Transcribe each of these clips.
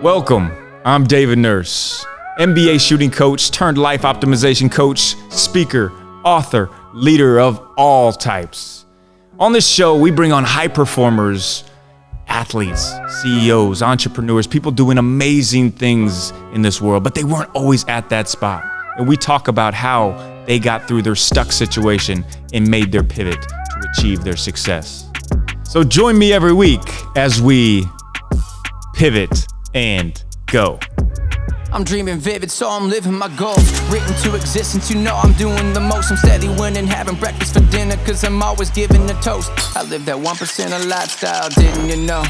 Welcome, I'm David Nurse, MBA shooting coach turned life optimization coach, speaker, author, leader of all types. On this show, we bring on high performers, athletes, CEOs, entrepreneurs, people doing amazing things in this world, but they weren't always at that spot. And we talk about how they got through their stuck situation and made their pivot to achieve their success. So join me every week as we pivot and go. I'm dreaming vivid, so I'm living my goals. Written to existence, you know I'm doing the most. I'm steady winning, having breakfast for dinner, cause I'm always giving a toast. I live that 1% of lifestyle, didn't you know?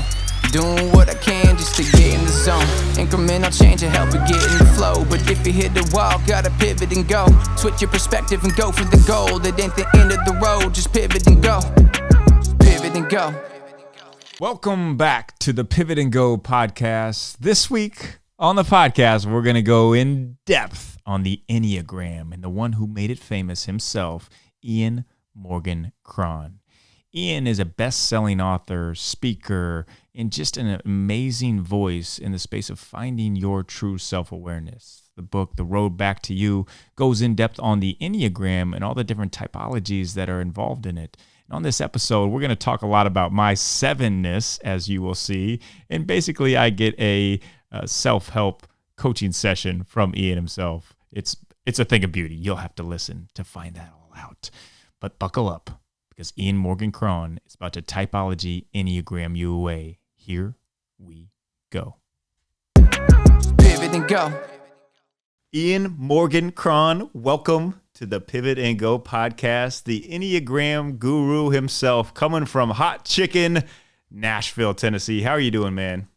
Doing what I can just to get in the zone. Incremental change will help you get in the flow. But if you hit the wall, gotta pivot and go. Switch your perspective and go for the goal. That ain't the end of the road, just pivot and go. Pivot and go. Welcome back to the Pivot and Go podcast. This week on the podcast, we're going to go in depth on the Enneagram and the one who made it famous himself, Morgan Cron. Ian is a best-selling author, speaker, and just an amazing voice in the space of finding your true self-awareness. The book, The Road Back to You, goes in depth on the Enneagram and all the different typologies that are involved in it. And on this episode, we're going to talk a lot about my sevenness, as you will see. And basically, I get a self-help coaching session from Ian himself. It's a thing of beauty. You'll have to listen to find that all out. But buckle up, because Morgan Cron is about to typology Enneagram you away. Here we go. Pivot and go. Morgan Cron, welcome to the Pivot and Go podcast. The Enneagram guru himself, coming from Hot Chicken, Nashville, Tennessee. How are you doing, man?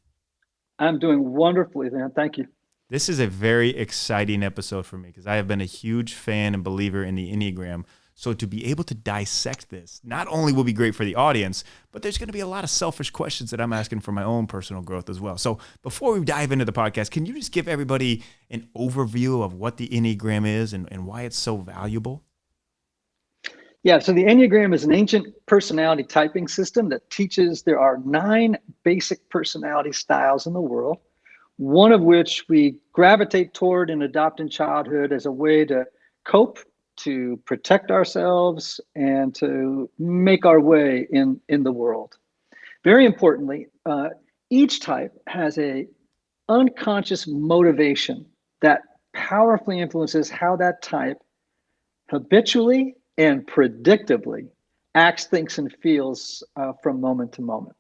I'm doing wonderfully, man. Thank you. This is a very exciting episode for me because I have been a huge fan and believer in the Enneagram. So to be able to dissect this not only will be great for the audience, but there's going to be a lot of selfish questions that I'm asking for my own personal growth as well. So before we dive into the podcast, can you just give everybody an overview of what the Enneagram is and why it's so valuable? Yeah, so the Enneagram is an ancient personality typing system that teaches there are 9 basic personality styles in the world, one of which we gravitate toward and adopt in childhood as a way to cope, to protect ourselves, and to make our way in the world. Very importantly, each type has a unconscious motivation that powerfully influences how that type habitually and predictably acts, thinks, and feels from moment to moment.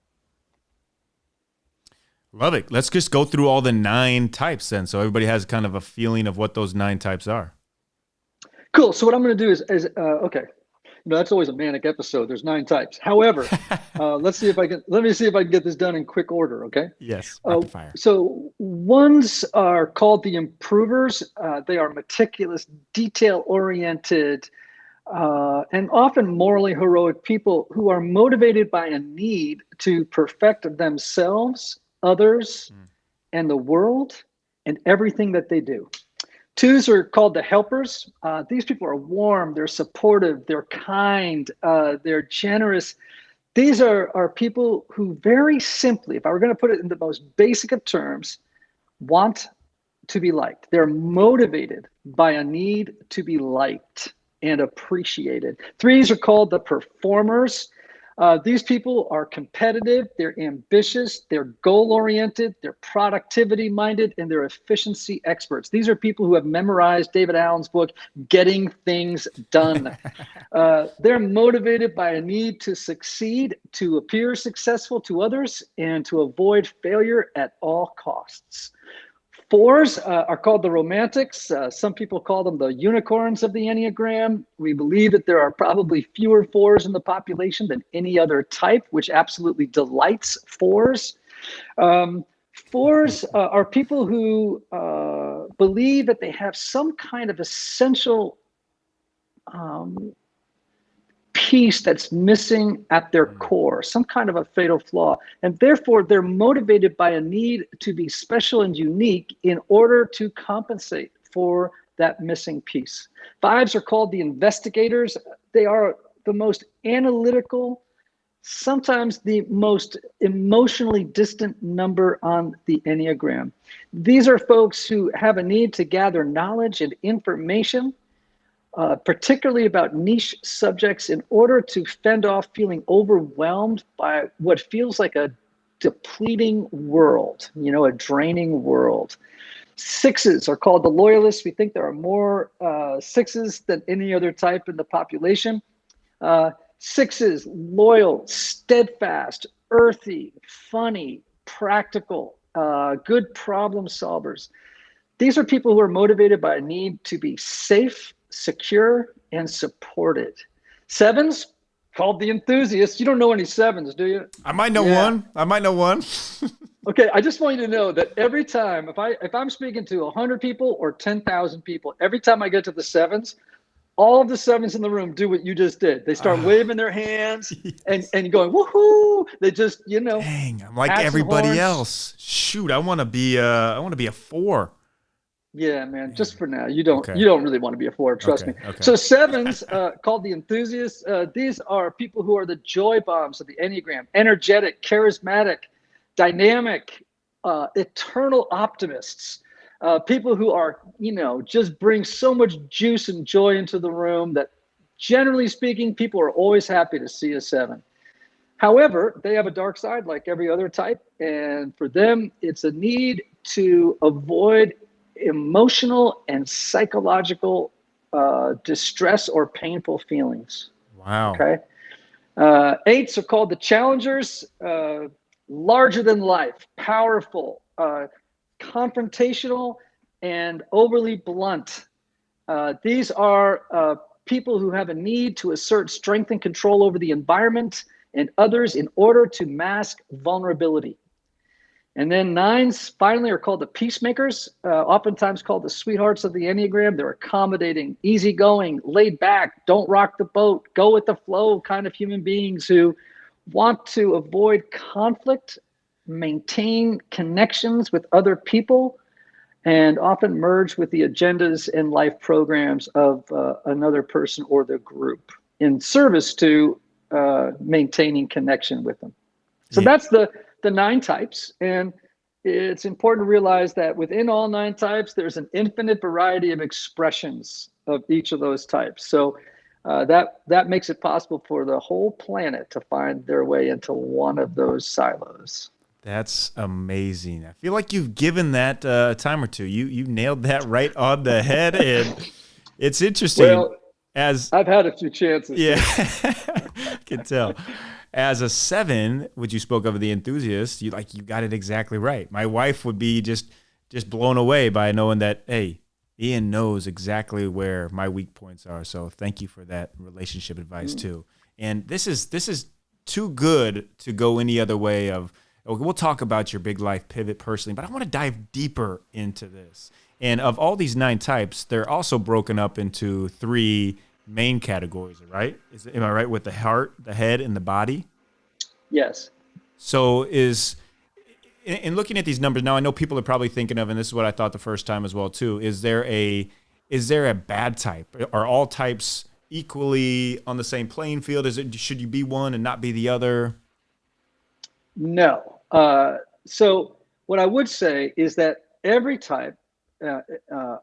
Love it. Let's just go through all the 9 types then, so everybody has kind of a feeling of what those 9 types are. Cool. So what I'm going to do is okay. That's always a manic episode. There's 9 types. However, let me see if I can get this done in quick order. Okay. Yes. Rapid fire. So ones are called the improvers. They are meticulous, detail-oriented, and often morally heroic people who are motivated by a need to perfect themselves, others, and the world, and everything that they do. 2s are called the helpers. These people are warm, they're supportive, they're kind, they're generous. These are people who very simply, if I were going to put it in the most basic of terms, want to be liked. They're motivated by a need to be liked and appreciated. 3s are called the performers. These people are competitive, they're ambitious, they're goal-oriented, they're productivity-minded, and they're efficiency experts. These are people who have memorized David Allen's book, Getting Things Done. They're motivated by a need to succeed, to appear successful to others, and to avoid failure at all costs. 4s are called the romantics. Some people call them the unicorns of the Enneagram. We believe that there are probably fewer 4s in the population than any other type, which absolutely delights 4s. 4s are people who believe that they have some kind of essential piece that's missing at their core, some kind of a fatal flaw. And therefore, they're motivated by a need to be special and unique in order to compensate for that missing piece. 5s are called the investigators. They are the most analytical, sometimes the most emotionally distant number on the Enneagram. These are folks who have a need to gather knowledge and information, particularly about niche subjects, in order to fend off feeling overwhelmed by what feels like a depleting world, a draining world. Sixes are called the loyalists. We think there are more sixes than any other type in the population. Sixes, loyal, steadfast, earthy, funny, practical, good problem solvers. These are people who are motivated by a need to be safe, secure, and supported. Sevens, called the enthusiasts. You don't know any sevens, do you? I might know one. Okay, I just want you to know that every time, if I'm speaking to 100 people or 10,000 people, every time I get to the sevens, all of the sevens in the room do what you just did. They start waving their hands and going, woohoo! They just, Dang, I'm like everybody else. Shoot, I want to be a 4. Yeah, man. Just for now, you don't really want to be a 4. Trust me. Okay. So sevens, called the enthusiasts. These are people who are the joy bombs of the Enneagram: energetic, charismatic, dynamic, eternal optimists. People who are, just bring so much juice and joy into the room that, generally speaking, people are always happy to see a 7. However, they have a dark side like every other type, and for them, it's a need to avoid emotional and psychological distress or painful feelings. Wow. Okay. 8s are called the challengers, larger than life, powerful, confrontational, and overly blunt. These are people who have a need to assert strength and control over the environment and others in order to mask vulnerability. And then 9s finally are called the peacemakers, oftentimes called the sweethearts of the Enneagram. They're accommodating, easygoing, laid back, don't rock the boat, go with the flow kind of human beings who want to avoid conflict, maintain connections with other people, and often merge with the agendas and life programs of another person or the group in service to maintaining connection with them. So that's the 9 types. And it's important to realize that within all 9 types, there's an infinite variety of expressions of each of those types. So that makes it possible for the whole planet to find their way into one of those silos. That's amazing. I feel like you've given that a time or two. You nailed that right on the head. And it's interesting. Well, I've had a few chances. Yeah, I can tell. As a 7, which you spoke of the enthusiast, you got it exactly right. My wife would be just blown away by knowing that, hey, Ian knows exactly where my weak points are. So thank you for that relationship advice too. And this is too good to go any other way of. We'll talk about your big life pivot personally, but I want to dive deeper into this. And of all these 9 types, they're also broken up into 3 main categories, right? Am I right with the heart, the head, and the body? Yes. So in looking at these numbers now, I know people are probably thinking of, and this is what I thought the first time as well too. Is there a bad type? Are all types equally on the same playing field? Should you be one and not be the other? No. So what I would say is that every type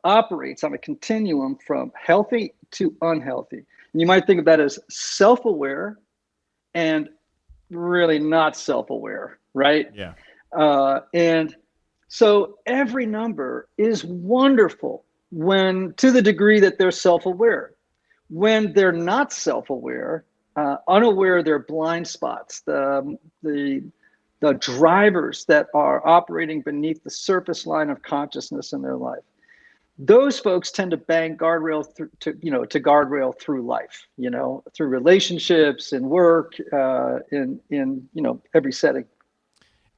operates on a continuum from healthy to unhealthy. And you might think of that as self-aware and really not self-aware, right? Yeah. And so every number is wonderful when, to the degree that they're self-aware. When they're not self-aware, unaware of their blind spots, the drivers that are operating beneath the surface line of consciousness in their life, those folks tend to bang guardrail to guardrail through life, through relationships and work, in every setting.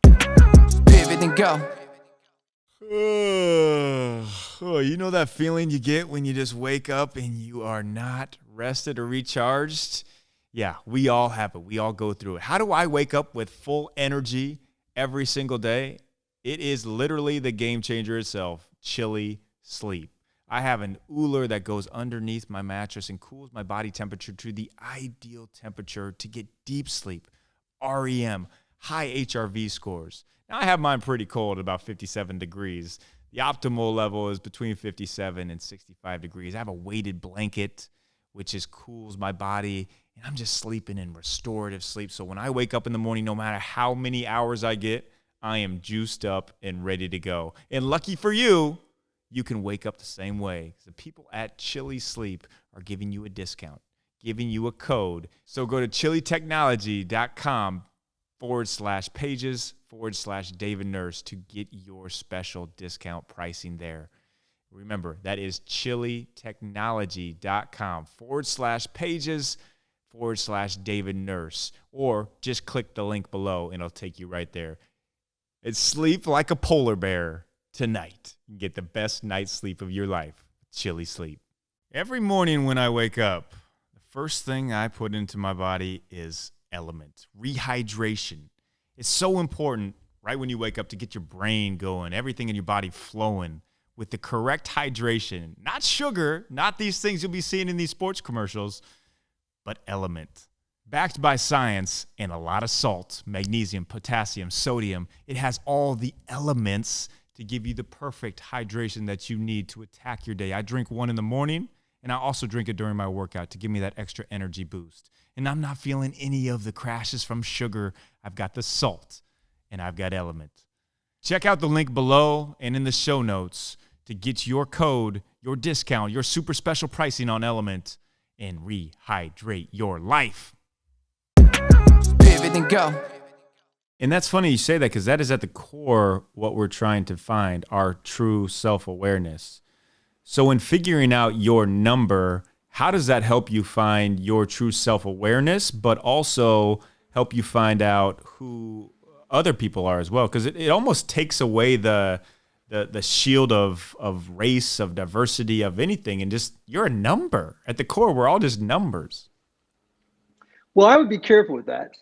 Pivot and go. Oh, you know that feeling you get when you just wake up and you are not rested or recharged? Yeah, we all have it. We all go through it. How do I wake up with full energy every single day? It is literally the game changer itself, chilly sleep. I have an Ooler that goes underneath my mattress and cools my body temperature to the ideal temperature to get deep sleep. REM, high HRV scores. Now, I have mine pretty cold, about 57 degrees. The optimal level is between 57 and 65 degrees. I have a weighted blanket, which just cools my body, and I'm just sleeping in restorative sleep. So when I wake up in the morning, no matter how many hours I get, I am juiced up and ready to go. And lucky for you, you can wake up the same way. The people at Chili Sleep are giving you a discount, giving you a code. So go to chilitechnology.com/pages/David Nurse to get your special discount pricing there. Remember, that is chilitechnology.com/pages/David Nurse, or just click the link below and it'll take you right there. It's sleep like a polar bear tonight. You can get the best night's sleep of your life. Chili Sleep. Every morning when I wake up, the first thing I put into my body is element, rehydration. It's so important right when you wake up to get your brain going, everything in your body flowing with the correct hydration. Not sugar, not these things you'll be seeing in these sports commercials, but element. Backed by science and a lot of salt, magnesium, potassium, sodium. It has all the elements to give you the perfect hydration that you need to attack your day. I drink one in the morning, and I also drink it during my workout to give me that extra energy boost. And I'm not feeling any of the crashes from sugar. I've got the salt, and I've got element. Check out the link below and in the show notes to get your code, your discount, your super special pricing on element, and rehydrate your life. Pivot and go. And that's funny you say that, because that is at the core what we're trying to find, our true self-awareness. So in figuring out your number, how does that help you find your true self-awareness, but also help you find out who other people are as well? Because it almost takes away the shield of race, of diversity, of anything, and just, you're a number. At the core, we're all just numbers. Well, I would be careful with that.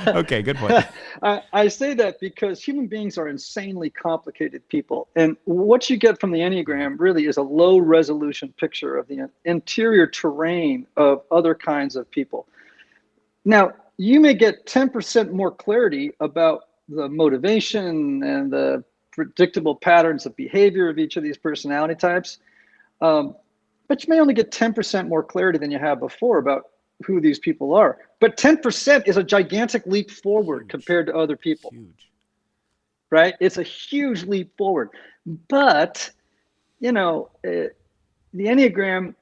Okay, good point. I say that because human beings are insanely complicated people. And what you get from the Enneagram really is a low resolution picture of the interior terrain of other kinds of people. Now, you may get 10% more clarity about the motivation and the predictable patterns of behavior of each of these personality types. But you may only get 10% more clarity than you had before about who these people are. But 10% is a gigantic leap forward compared to other people. Huge. Right? It's a huge leap forward. But, the Enneagram,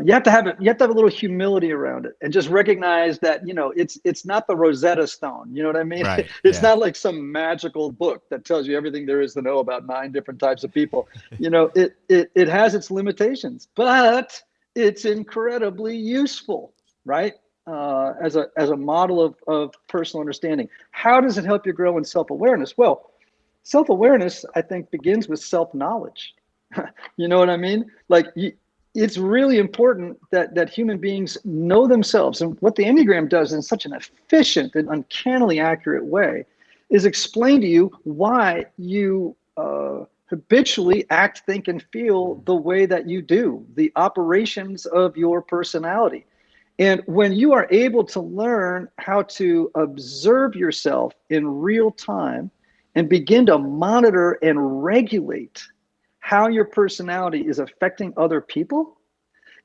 you have to have a little humility around it and just recognize that, it's not the Rosetta Stone. You know what I mean? Right, It's not like some magical book that tells you everything there is to know about 9 different types of people. It has its limitations, but it's incredibly useful, right? As a model of personal understanding. How does it help you grow in self-awareness? Well, self-awareness, I think, begins with self-knowledge. You know what I mean? It's really important that human beings know themselves. And what the Enneagram does in such an efficient and uncannily accurate way is explain to you why you habitually act, think, and feel the way that you do, the operations of your personality. And when you are able to learn how to observe yourself in real time and begin to monitor and regulate how your personality is affecting other people,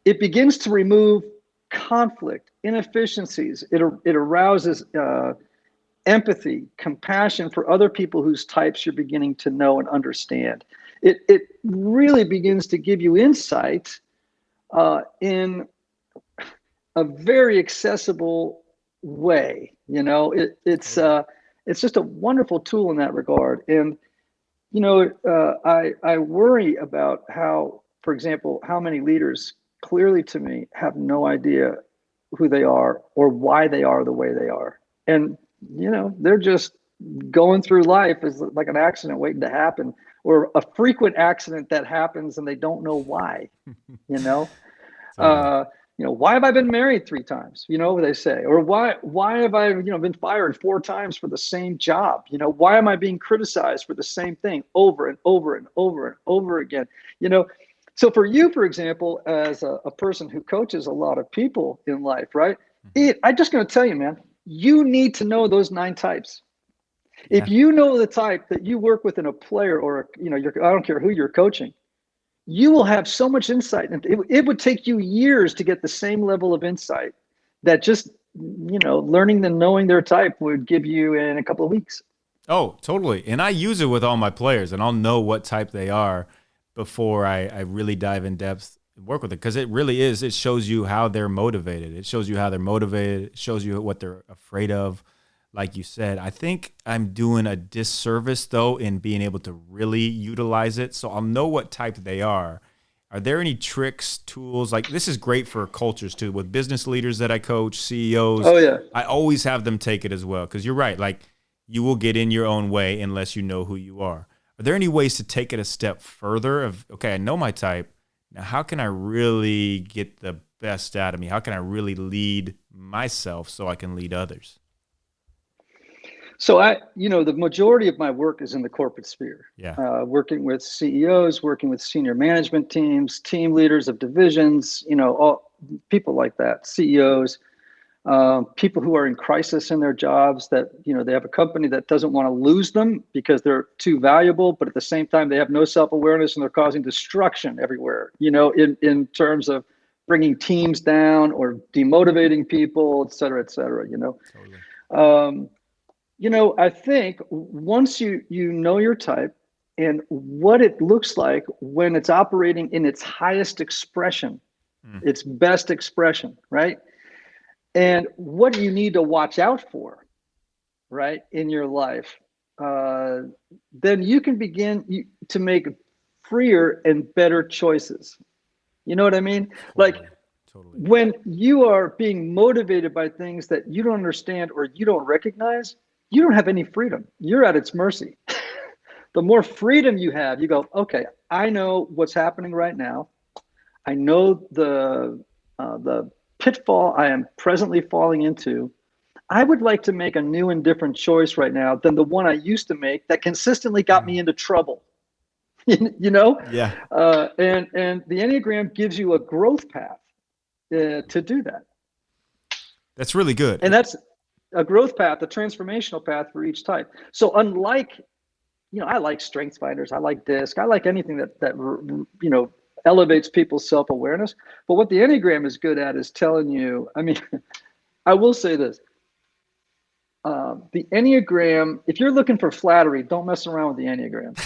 it begins to remove conflict, inefficiencies. It arouses empathy, compassion for other people whose types you're beginning to know and understand. It really begins to give you insight in a very accessible way. It's just a wonderful tool in that regard. And I worry about how, for example, how many leaders clearly to me have no idea who they are or why they are the way they are. And, they're just going through life as like an accident waiting to happen, or a frequent accident that happens and they don't know why, why have I been married 3 times? They say, or why have I, been fired 4 times for the same job? Why am I being criticized for the same thing over and over and over and over again? So for you, for example, as a person who coaches a lot of people in life, right? I'm just going to tell you, man, you need to know those 9 types. Yeah. If you know the type that you work with in a player or, I don't care who you're coaching, you will have so much insight. And it would take you years to get the same level of insight that just, learning and knowing their type would give you in a couple of weeks. Oh, totally. And I use it with all my players, and I'll know what type they are before I really dive in depth and work with it. Because it really is, it shows you how they're motivated. It shows you how they're motivated. It shows you what they're afraid of. Like you said, I think I'm doing a disservice, though, in being able to really utilize it. So I'll know what type they are. Are there any tricks, tools? Like, this is great for cultures, too. With business leaders that I coach, CEOs, Oh, yeah. I always have them take it as well. Because you're right. Like, you will get in your own way unless you know who you are. Are there any ways to take it a step further of, okay, I know my type. Now, how can I really get the best out of me? How can I really lead myself so I can lead others? So the majority of my work is in the corporate sphere. Yeah. Working with CEOs, working with senior management teams, team leaders of divisions, all people like that, CEOs, people who are in crisis in their jobs that, they have a company that doesn't want to lose them because they're too valuable, but at the same time, they have no self-awareness and they're causing destruction everywhere, in terms of bringing teams down or demotivating people, et cetera, Totally. I think once you know your type and what it looks like when it's operating in its highest expression, its best expression, right? And what you need to watch out for, right, in your life, then you can begin to make freer and better choices. You know what I mean? Totally. When you are being motivated by things that you don't understand or you don't recognize, you don't have any freedom. You're at its mercy. The more freedom you have, you go, okay, I know what's happening right now. I know the pitfall I am presently falling into. I would like to make a new and different choice right now than the one I used to make that consistently got me into trouble. Yeah. And the Enneagram gives you a growth path to do that. That's really good. And that's a growth path, a transformational path for each type. So unlike, I like strengths finders, I like DISC, I like anything that elevates people's self-awareness. But what the Enneagram is good at is telling you, I will say this. The Enneagram, if you're looking for flattery, don't mess around with the Enneagram.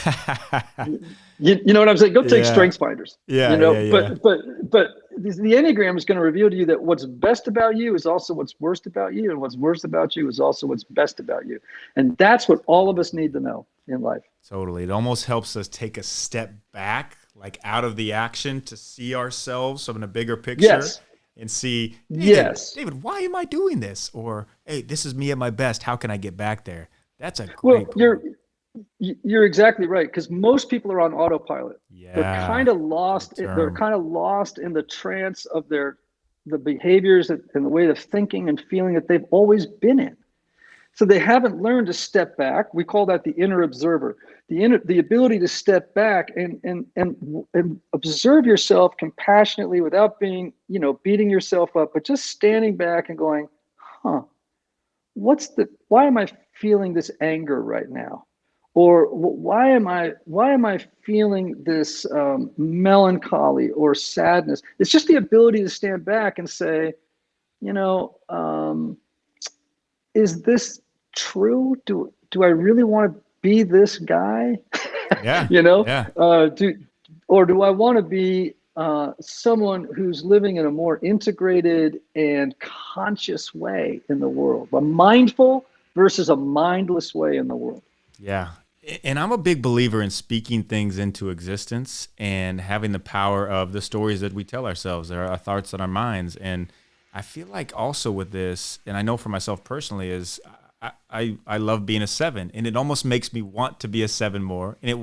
you know what I'm saying? Go take strengths finders. Yeah. But the Enneagram is going to reveal to you that what's best about you is also what's worst about you, and what's worst about you is also what's best about you. And that's what all of us need to know in life. Totally. It almost helps us take a step back, like out of the action, to see ourselves in a bigger picture. Yes. And see, David, why am I doing this? Or, hey, this is me at my best. How can I get back there? That's a great point. You're exactly right, because most people are on autopilot. Yeah, they're kind of lost. They're kind of lost in the trance of the behaviors and the way of thinking and feeling that they've always been in. So they haven't learned to step back. We call that the inner observer. The ability to step back and observe yourself compassionately without being, beating yourself up, but just standing back and going, why am I feeling this anger right now? Or why am I feeling this melancholy or sadness? It's just the ability to stand back and say, is this true? Do I really want to be this guy? Yeah. Do I want to be someone who's living in a more integrated and conscious way in the world, a mindful versus a mindless way in the world? Yeah. And I'm a big believer in speaking things into existence and having the power of the stories that we tell ourselves, our thoughts and our minds. And I feel like also with this, and I know for myself personally, is I love being a 7, and it almost makes me want to be a 7 more, and it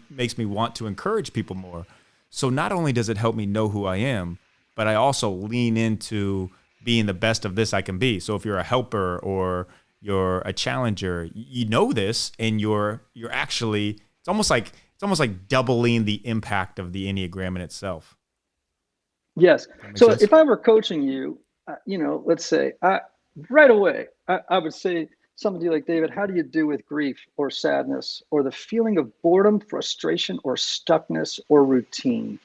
makes me want to encourage people more. So not only does it help me know who I am, but I also lean into being the best of this I can be. So if you're a helper or you're a challenger, you know this, and you're actually, it's almost like doubling the impact of the Enneagram in itself. Yes. So sense? if I were coaching you, let's say right away, I would say something to you like, David, how do you do with grief or sadness or the feeling of boredom, frustration, or stuckness or routine?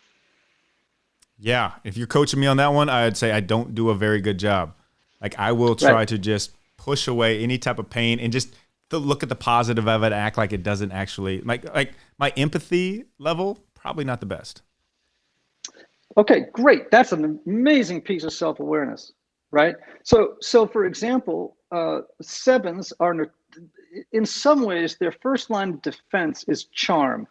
Yeah. If you're coaching me on that one, I'd say I don't do a very good job. Like I will Right. try to just push away any type of pain and just to look at the positive of it, act like it doesn't actually like my empathy level, probably not the best. Okay, great. That's an amazing piece of self-awareness, right? So for example, sevens are, in some ways, their first line of defense is charm.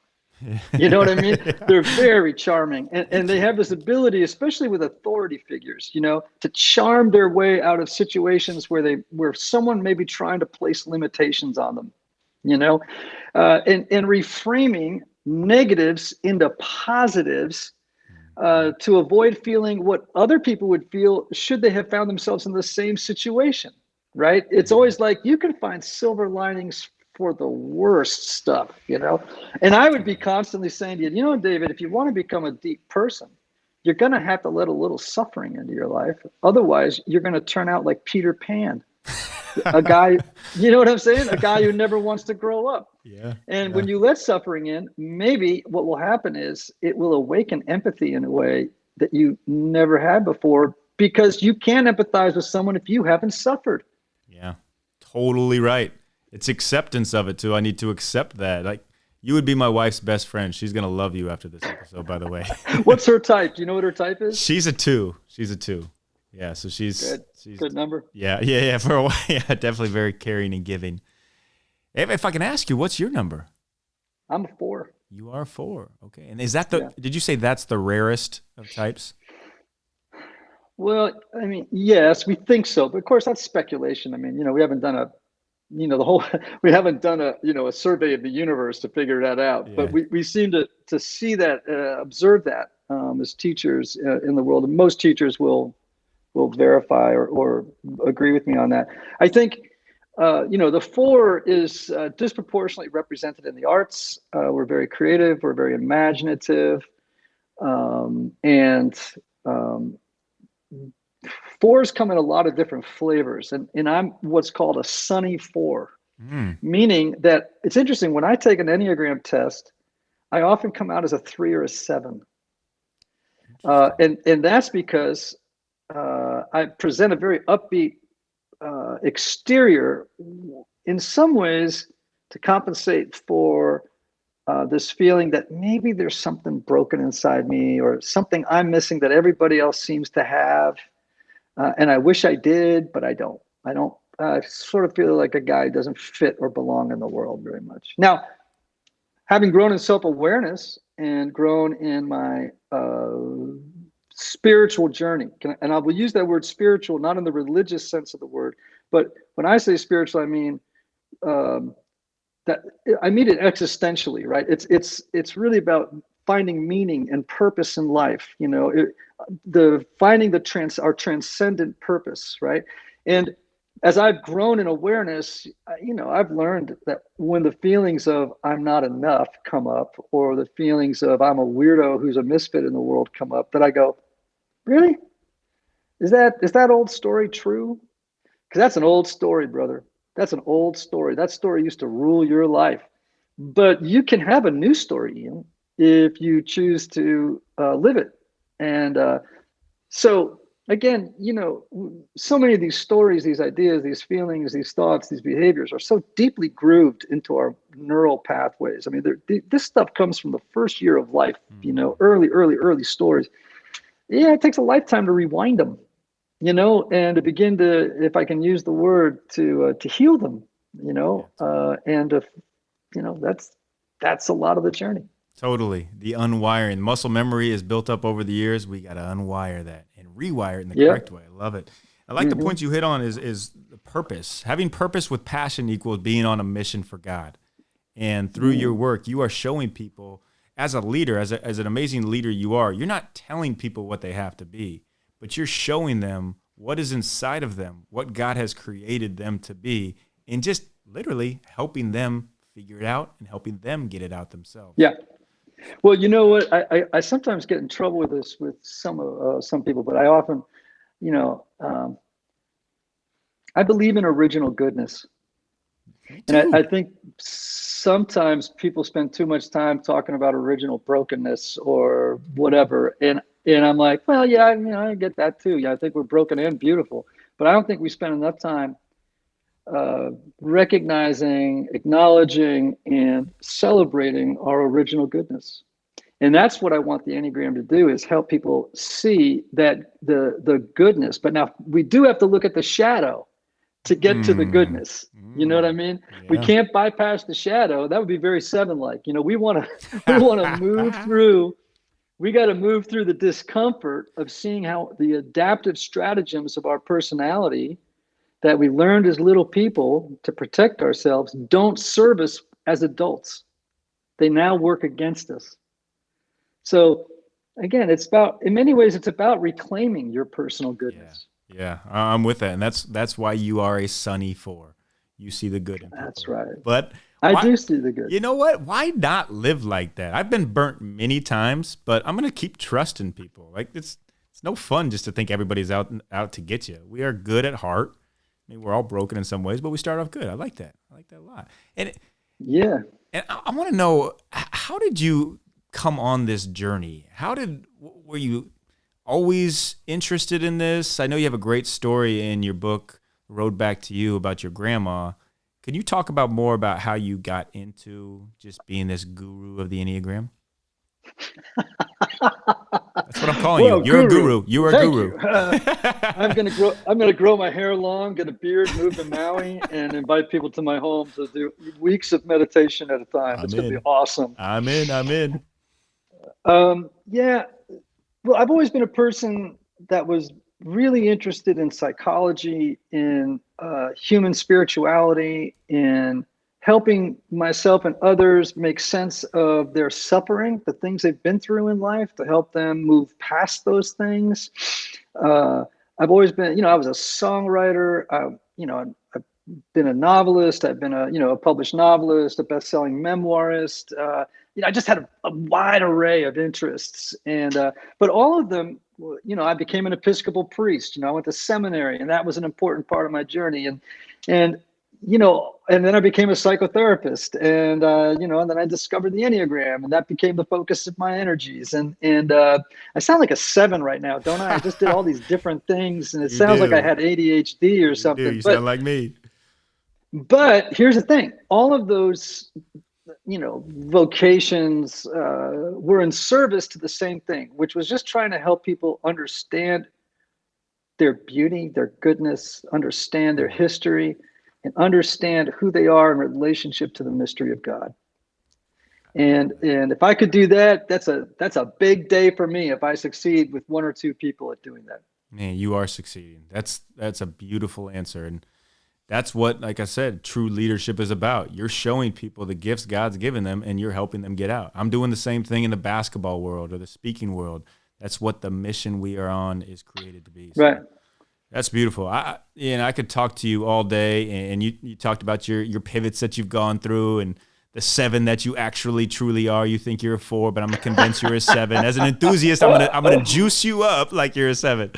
You know what I mean? They're very charming, and they have this ability, especially with authority figures, to charm their way out of situations where someone may be trying to place limitations on them, and reframing negatives into positives to avoid feeling what other people would feel should they have found themselves in the same situation, right? It's always like you can find silver linings for the worst stuff, And I would be constantly saying to you, David, if you want to become a deep person, you're going to have to let a little suffering into your life. Otherwise, you're going to turn out like Peter Pan, a guy, you know what I'm saying? A guy who never wants to grow up. Yeah. And when you let suffering in, maybe what will happen is it will awaken empathy in a way that you never had before, because you can't empathize with someone if you haven't suffered. Yeah, totally right. It's acceptance of it too. I need to accept that. Like you would be my wife's best friend. She's going to love you after this episode, by the way. What's her type? Do you know what her type is? She's a 2. Yeah. So she's good number. Yeah. For a while. Yeah. Definitely very caring and giving. If I can ask you, what's your number? I'm a 4. You are a 4. Okay. And is that did you say that's the rarest of types? Well, I mean, yes, we think so, but of course that's speculation. I mean, we haven't done we haven't done a survey of the universe to figure that out, Yeah. but we seem to see that, observe that as teachers in the world, and most teachers will verify or agree with me on that. I think, the 4 is disproportionately represented in the arts. We're very creative, we're very imaginative, and 4s come in a lot of different flavors, and I'm what's called a sunny 4, meaning that it's interesting. When I take an Enneagram test, I often come out as a 3 or a 7, and that's because I present a very upbeat exterior, in some ways, to compensate for this feeling that maybe there's something broken inside me or something I'm missing that everybody else seems to have. And I wish I did, but I don't. I sort of feel like a guy who doesn't fit or belong in the world very much. Now, having grown in self-awareness and grown in my spiritual journey, and I will use that word spiritual, not in the religious sense of the word, but when I say spiritual, I mean that I mean it existentially, right? It's really about finding meaning and purpose in life, finding our transcendent purpose, right? And as I've grown in awareness, I've learned that when the feelings of I'm not enough come up, or the feelings of I'm a weirdo who's a misfit in the world come up, that I go, really? Is that old story true? Because that's an old story, brother. That's an old story. That story used to rule your life. But you can have a new story, Ian, if you choose to live it. And so again, so many of these stories, these ideas, these feelings, these thoughts, these behaviors are so deeply grooved into our neural pathways. I mean, this stuff comes from the first year of life, early stories. Yeah, it takes a lifetime to rewind them, and to begin to, if I can use the word, to heal them, and that's a lot of the journey. Totally. The unwiring. Muscle memory is built up over the years. We got to unwire that and rewire it in the correct way. I love it. I like the points you hit on is the purpose. Having purpose with passion equals being on a mission for God. And through your work, you are showing people, as a leader, as an amazing leader you're not telling people what they have to be, but you're showing them what is inside of them, what God has created them to be, and just literally helping them figure it out and helping them get it out themselves. Yeah. Well, you know what? I sometimes get in trouble with this with some people, but I often, you know, I believe in original goodness. Me And too. I think sometimes people spend too much time talking about original brokenness or whatever. And I'm like, well, yeah, I get that too. Yeah, I think we're broken and beautiful. But I don't think we spend enough time recognizing, acknowledging, and celebrating our original goodness. And that's what I want the Enneagram to do, is help people see that the goodness. But now we do have to look at the shadow to get to the Mm, goodness. You know what I mean? We yeah. can't bypass the shadow. That would be very seven-like. We want to we want to move through. We got to move through the discomfort of seeing how the adaptive stratagems of our personality that we learned as little people to protect ourselves don't serve us as adults. They now work against us. So again, in many ways, it's about reclaiming your personal Yeah. goodness. Yeah. I'm with that. And that's why you are a sunny four. You see the good in That's people. right. But I why, do see the good. you know what? Why not live like that? I've been burnt many times, but I'm going to keep trusting people. Like it's no fun just to think everybody's out to get you. We are good at heart. I mean, we're all broken in some ways, but we start off good. I like that. I like that a lot. Yeah. And I want to know, how did you come on this journey? Were you always interested in this? I know you have a great story in your book, Road Back to You, about your grandma. Can you talk about more about how you got into just being this guru of the Enneagram? That's what I'm calling you. Well, You're a guru, guru. You are a thank guru. you. I'm gonna grow my hair long, get a beard, move to Maui, and invite people to my home to do weeks of meditation at a time. I'm It's gonna be in. awesome. I'm in. I'm in. Yeah. Well, I've always been a person that was really interested in psychology, in human spirituality, in helping myself and others make sense of their suffering, the things they've been through in life, to help them move past those things. Uh, I've always been, I was a songwriter. I've been a novelist. I've been a published novelist, a best-selling memoirist. I just had a wide array of interests, and but all of them, I became an Episcopal priest. I went to seminary, and that was an important part of my journey. And and then I became a psychotherapist, and and then I discovered the Enneagram, and that became the focus of my energies. And I sound like a seven right now, don't I? I just did all these different things, and it You sounds like I do. had ADHD or You do. something. You But sound like me. here's the thing: all of those vocations were in service to the same thing, which was just trying to help people understand their beauty, their goodness, understand their history, and understand who they are in relationship to the mystery of God. And if I could do that, that's a big day for me if I succeed with one or two people at doing that. Man, you are succeeding. That's a beautiful answer. And that's what, like I said, true leadership is about. You're showing people the gifts God's given them, and you're helping them get out. I'm doing the same thing in the basketball world or the speaking world. That's what the mission we are on is created to be. So Right. that's beautiful. I could talk to you all day, and you talked about your pivots that you've gone through and the seven that you actually truly are. You think you're a four, but I'm gonna convince you're a seven. As an enthusiast, I'm gonna juice you up like you're a seven.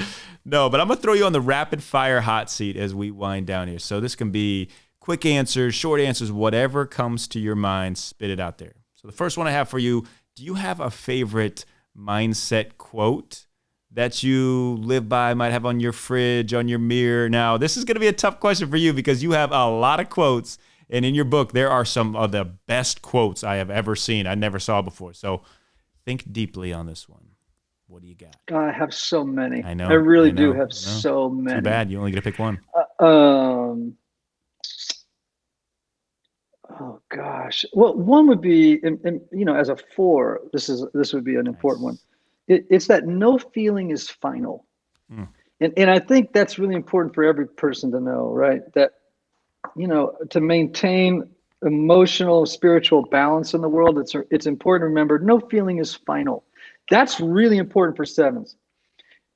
No, but I'm gonna throw you on the rapid fire hot seat as we wind down here. So this can be quick answers, short answers, whatever comes to your mind, spit it out there. So the first one I have for you: do you have a favorite mindset quote that you live by, might have on your fridge, on your mirror? Now, this is going to be a tough question for you because you have a lot of quotes, and in your book, there are some of the best quotes I have ever seen. I never saw before. So think deeply on this one. What do you got? I have so many. I know. I really I know, do have I know. so many. Too bad. You only get to pick one. Oh gosh. Well, one would be, as a four, this would be an important one. It's that no feeling is final. Mm. And I think that's really important for every person to know, right? That, to maintain emotional, spiritual balance in the world, it's important to remember no feeling is final. That's really important for sevens,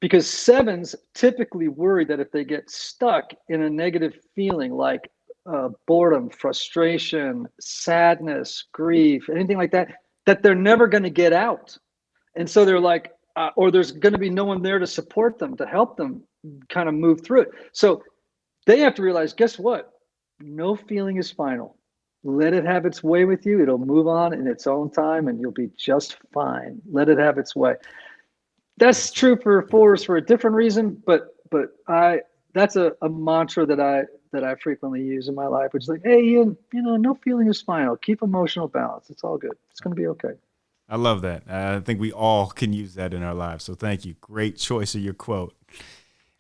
because sevens typically worry that if they get stuck in a negative feeling like boredom, frustration, sadness, grief, anything like that, that they're never going to get out. And so they're like, or there's going to be no one there to support them, to help them kind of move through it. So they have to realize, guess what? No feeling is final. Let it have its way with you. It'll move on in its own time and you'll be just fine. Let it have its way. That's true for fours for a different reason, but that's a mantra that I frequently use in my life, which is like, hey, no feeling is final. Keep emotional balance. It's all good. It's going to be okay. I love that. I think we all can use that in our lives. So thank you. Great choice of your quote.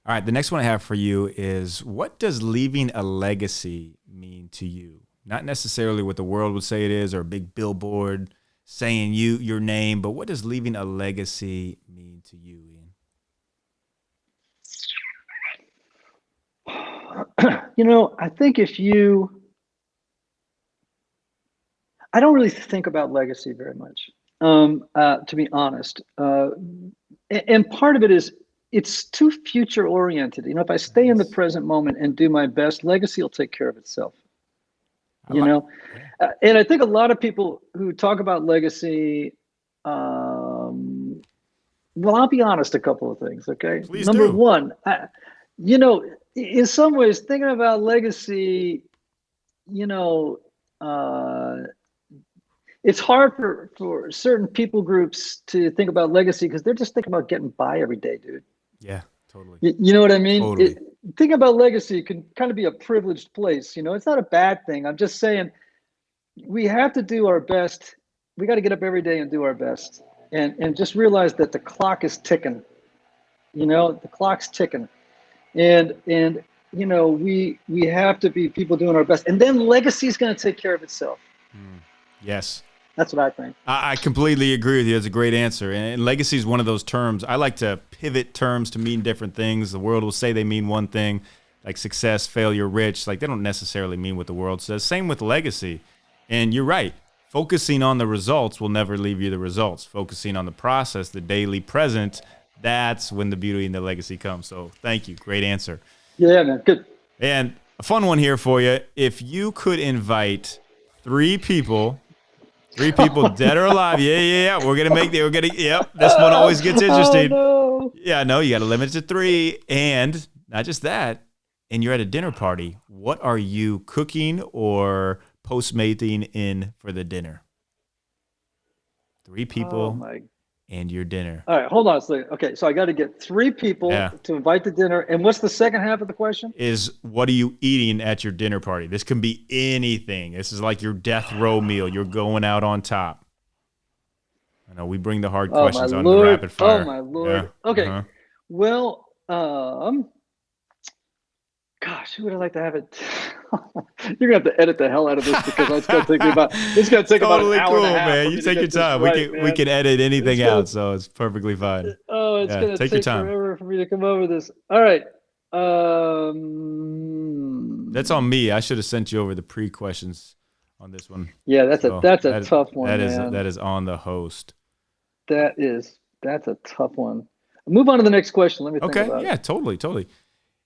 All right. The next one I have for you is, what does leaving a legacy mean to you? Not necessarily what the world would say it is, or a big billboard saying your name, but what does leaving a legacy mean to you, Ian? I think I don't really think about legacy very much, to be honest. And part of it is it's too future oriented. If I stay in the present moment and do my best, legacy will take care of itself. And I think a lot of people who talk about legacy, well, I'll be honest, a couple of things, okay? Please Number do. one, in some ways, thinking about legacy, it's hard for certain people groups to think about legacy because they're just thinking about getting by every day, dude. Yeah, totally. You know what I mean? Totally. Thinking about legacy can kind of be a privileged place. It's not a bad thing. I'm just saying we have to do our best. We got to get up every day and do our best, and just realize that the clock is ticking. The clock's ticking, and we have to be people doing our best, and then legacy is going to take care of itself. Yes. That's what I think. I completely agree with you. That's a great answer. And legacy is one of those terms. I like to pivot terms to mean different things. The world will say they mean one thing, like success, failure, rich. Like, they don't necessarily mean what the world says. Same with legacy. And you're right. Focusing on the results will never leave you the results. Focusing on the process, the daily present, that's when the beauty and the legacy comes. So thank you. Great answer. Yeah, man. Good. And a fun one here for you. If you could invite three people dead or alive. Yeah. Yep. This one always gets interesting. Oh, no. Yeah, no, you got to limit it to 3. And not just that, and you're at a dinner party. What are you cooking or postmating in for the dinner? 3 people and your dinner. All right, hold on a second. Okay, so I got to get 3 people to invite to dinner. And what's the second half of the question? Is what are you eating at your dinner party? This can be anything. This is like your death row meal. You're going out on top. I know we bring the hard questions on the rapid fire. Oh, my Lord. Yeah. Okay. Well, gosh, who would I like to have it? You're gonna have to edit the hell out of this because it's gonna take me about. It's gonna take totally about an hour cool, and a half. man. You take your time. We can edit anything out, so it's perfectly fine. Oh, it's gonna take take your time. forever for me to come over this. All right. That's on me. I should have sent you over the pre-questions on this one. Yeah, that's a tough one. That is on the host. That's a tough one. Move on to the next question. Let me think about it. Yeah, totally.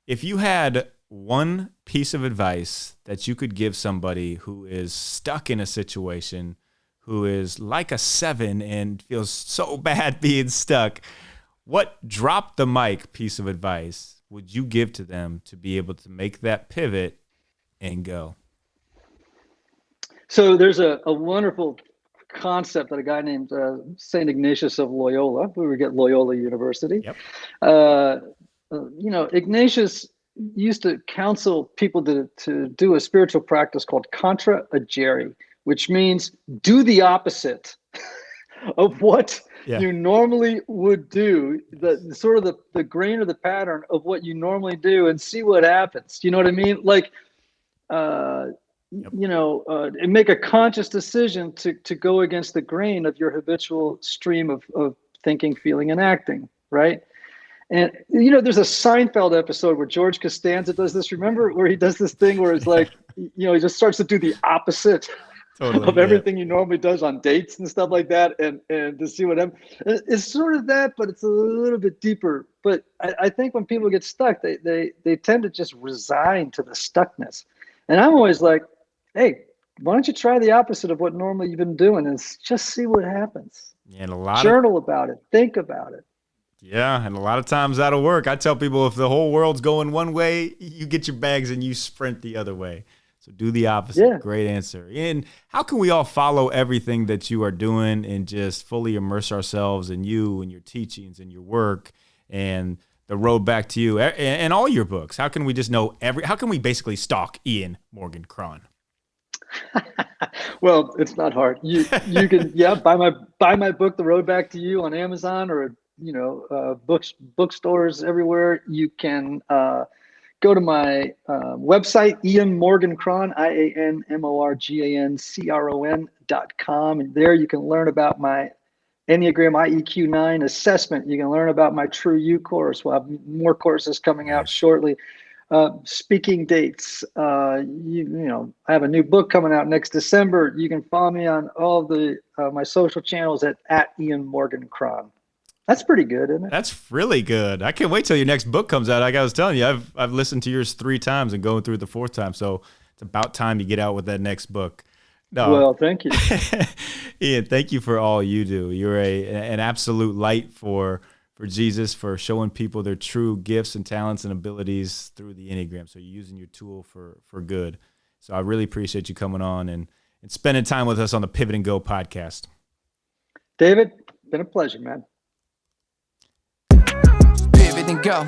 If you had one piece of advice that you could give somebody who is stuck in a situation, who is like a 7 and feels so bad being stuck, what drop the mic piece of advice would you give to them to be able to make that pivot and go? So there's a wonderful concept that a guy named St. Ignatius of Loyola, where we get Loyola University. Yep. Ignatius used to counsel people to do a spiritual practice called contra agere, which means do the opposite of what you normally would do, the sort of the grain or the pattern of what you normally do, and see what happens. You know what I mean? Like, and make a conscious decision to go against the grain of your habitual stream of thinking, feeling, and acting, right? And, there's a Seinfeld episode where George Costanza does this. Remember where he does this thing where it's like, he just starts to do the opposite of everything he normally does on dates and stuff like that. And to see what happens. It's sort of that, but it's a little bit deeper. But I think when people get stuck, they tend to just resign to the stuckness. And I'm always like, hey, why don't you try the opposite of what normally you've been doing and just see what happens? And journal about it, think about it. Yeah, and a lot of times that'll work. I tell people if the whole world's going one way, you get your bags and you sprint the other way. So do the opposite. Yeah. Great answer. And how can we all follow everything that you are doing and just fully immerse ourselves in you and your teachings and your work and the road back to you and all your books? How can we just know how can we basically stalk Ian Morgan Cron? Well, it's not hard. You can buy my book, The Road Back to You, on Amazon or bookstores everywhere. You can go to my website, Ian Morgan Cron, IANMORGANCRON.com, and there you can learn about my Enneagram IEQ 9 assessment. You can learn about my True You course. We'll have more courses coming out shortly. Speaking dates. I have a new book coming out next December. You can follow me on all the my social channels at Ian Morgan Cron. That's pretty good, isn't it? That's really good. I can't wait till your next book comes out. Like I was telling you, I've listened to yours 3 times and going through it the 4th time. So it's about time you get out with that next book. No. Well, thank you. Ian, thank you for all you do. You're an absolute light for Jesus, for showing people their true gifts and talents and abilities through the Enneagram. So you're using your tool for good. So I really appreciate you coming on and spending time with us on the Pivot and Go podcast. David, been a pleasure, man. Pivot and go.